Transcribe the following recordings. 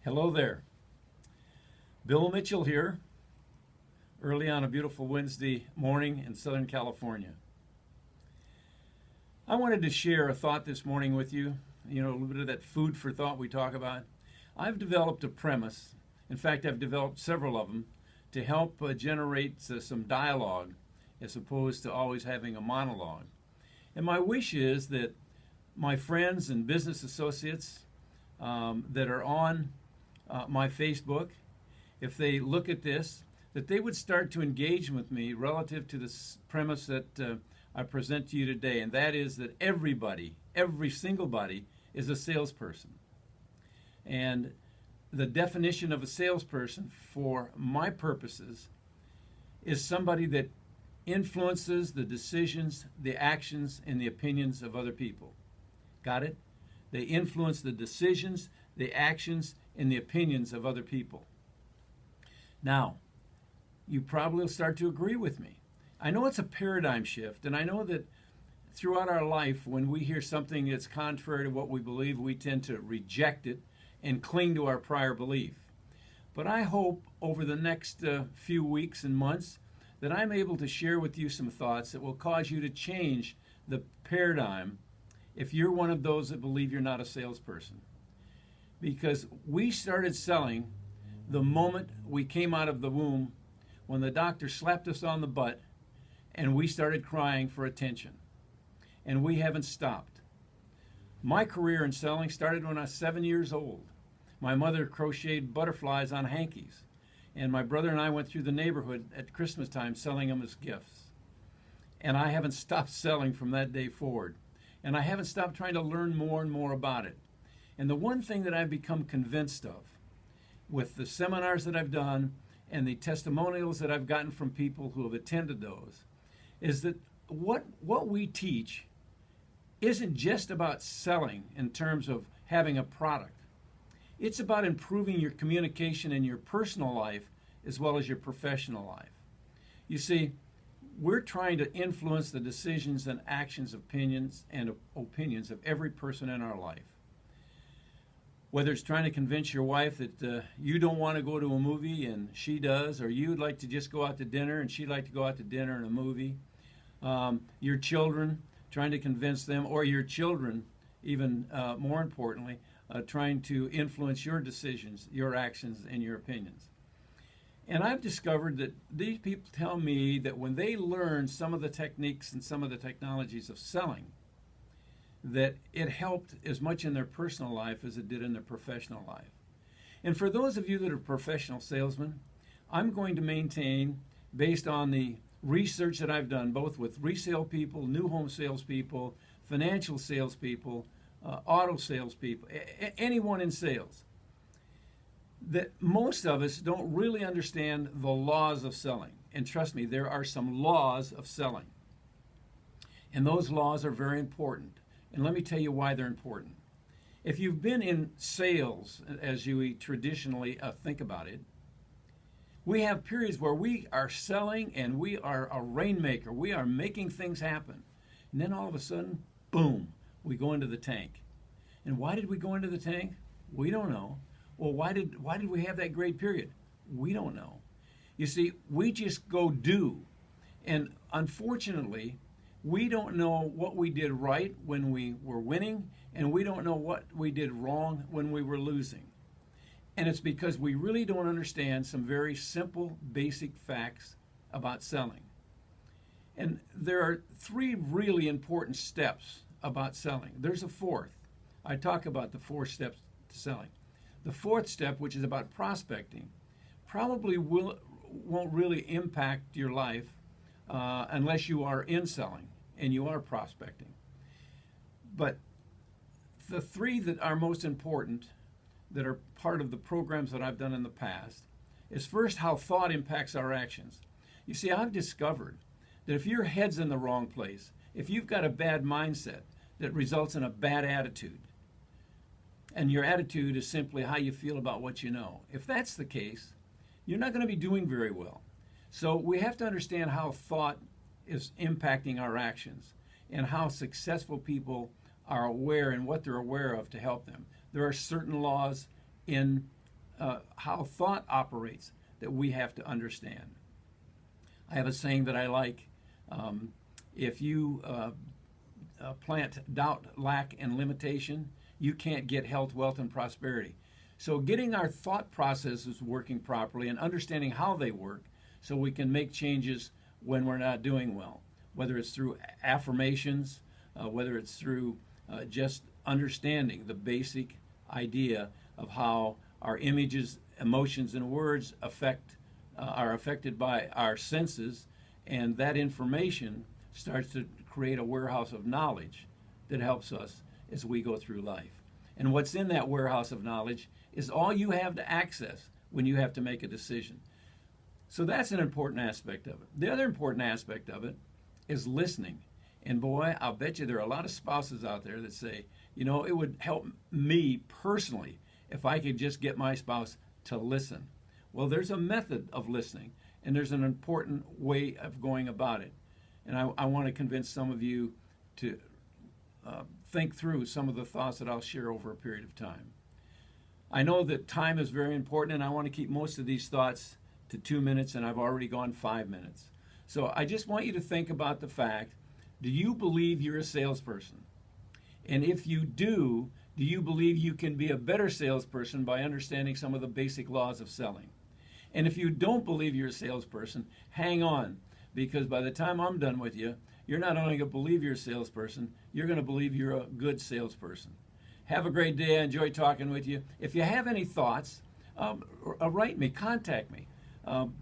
Hello there. Bill Mitchell here, early on a beautiful Wednesday morning in Southern California. I wanted to share a thought this morning with you, a little bit of that food for thought we talk about. I've developed a premise. In fact, I've developed several of them to help generate some dialogue as opposed to always having a monologue. And my wish is that my friends and business associates that are on my Facebook, if they look at this, that they would start to engage with me relative to this premise that I present to you today, and that is that everybody, every single body, is a salesperson. And the definition of a salesperson, for my purposes, is somebody that influences the decisions, the actions, and the opinions of other people. Got it? They influence the decisions, the actions, and the opinions of other people. Now, you probably will start to agree with me. I know it's a paradigm shift, and I know that throughout our life, when we hear something that's contrary to what we believe, we tend to reject it and cling to our prior belief. But I hope over the next few weeks and months that I'm able to share with you some thoughts that will cause you to change the paradigm if you're one of those that believe you're not a salesperson. Because we started selling the moment we came out of the womb, when the doctor slapped us on the butt and we started crying for attention. And we haven't stopped. My career in selling started when I was 7 years old. My mother crocheted butterflies on hankies, and my brother and I went through the neighborhood at Christmas time selling them as gifts. And I haven't stopped selling from that day forward. And I haven't stopped trying to learn more and more about it. And the one thing that I've become convinced of with the seminars that I've done and the testimonials that I've gotten from people who have attended those is that what we teach isn't just about selling in terms of having a product. It's about improving your communication in your personal life as well as your professional life. You see, we're trying to influence the decisions and actions, opinions of every person in our life. Whether it's trying to convince your wife that you don't want to go to a movie and she does, or you'd like to just go out to dinner and she'd like to go out to dinner and a movie. Your children, trying to convince them, or your children, even more importantly, trying to influence your decisions, your actions, and your opinions. And I've discovered that these people tell me that when they learn some of the techniques and some of the technologies of selling, that it helped as much in their personal life as it did in their professional life. And for those of you that are professional salesmen, I'm going to maintain, based on the research that I've done, both with resale people, new home salespeople, financial salespeople, auto salespeople, anyone in sales, that most of us don't really understand the laws of selling. And trust me, there are some laws of selling. And those laws are very important. And let me tell you why they're important. If you've been in sales, as you traditionally think about it, we have periods where we are selling and we are a rainmaker. We are making things happen. And then all of a sudden, boom, we go into the tank. And why did we go into the tank? We don't know. Well, why did we have that great period? We don't know. You see, we just go do. And unfortunately, we don't know what we did right when we were winning, and we don't know what we did wrong when we were losing. And it's because we really don't understand some very simple, basic facts about selling. And there are three really important steps about selling. There's a fourth. I talk about the 4 steps to selling. The fourth step, which is about prospecting, probably won't really impact your life unless you are in selling and you are prospecting. But the 3 that are most important, that are part of the programs that I've done in the past, is first how thought impacts our actions. You see, I've discovered that if your head's in the wrong place, if you've got a bad mindset that results in a bad attitude, and your attitude is simply how you feel about what you know, if that's the case, you're not going to be doing very well. So we have to understand how thought is impacting our actions and how successful people are aware and what they're aware of to help them. There are certain laws in how thought operates that we have to understand. I have a saying that I like. If you plant doubt, lack, and limitation, you can't get health, wealth, and prosperity. So getting our thought processes working properly and understanding how they work so we can make changes when we're not doing well, whether it's through affirmations, whether it's through just understanding the basic idea of how our images, emotions, and words are affected by our senses, and that information starts to create a warehouse of knowledge that helps us as we go through life. And what's in that warehouse of knowledge is all you have to access when you have to make a decision. So that's an important aspect of it. The other important aspect of it is listening. And boy, I'll bet you there are a lot of spouses out there that say, you know, it would help me personally if I could just get my spouse to listen. Well, there's a method of listening, and there's an important way of going about it. And I want to convince some of you to think through some of the thoughts that I'll share over a period of time. I know that time is very important, and I want to keep most of these thoughts to 2 minutes, and I've already gone 5 minutes. So I just want you to think about the fact, do you believe you're a salesperson? And if you do you believe you can be a better salesperson by understanding some of the basic laws of selling? And if you don't believe you're a salesperson, hang on, because by the time I'm done with you, you're not only going to believe you're a salesperson, you're going to believe you're a good salesperson. Have a great day. I enjoy talking with you. If you have any thoughts, write me, contact me,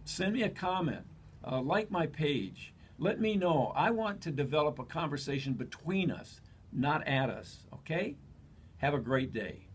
send me a comment, like my page. Let me know. I want to develop a conversation between us, not at us, okay? Have a great day.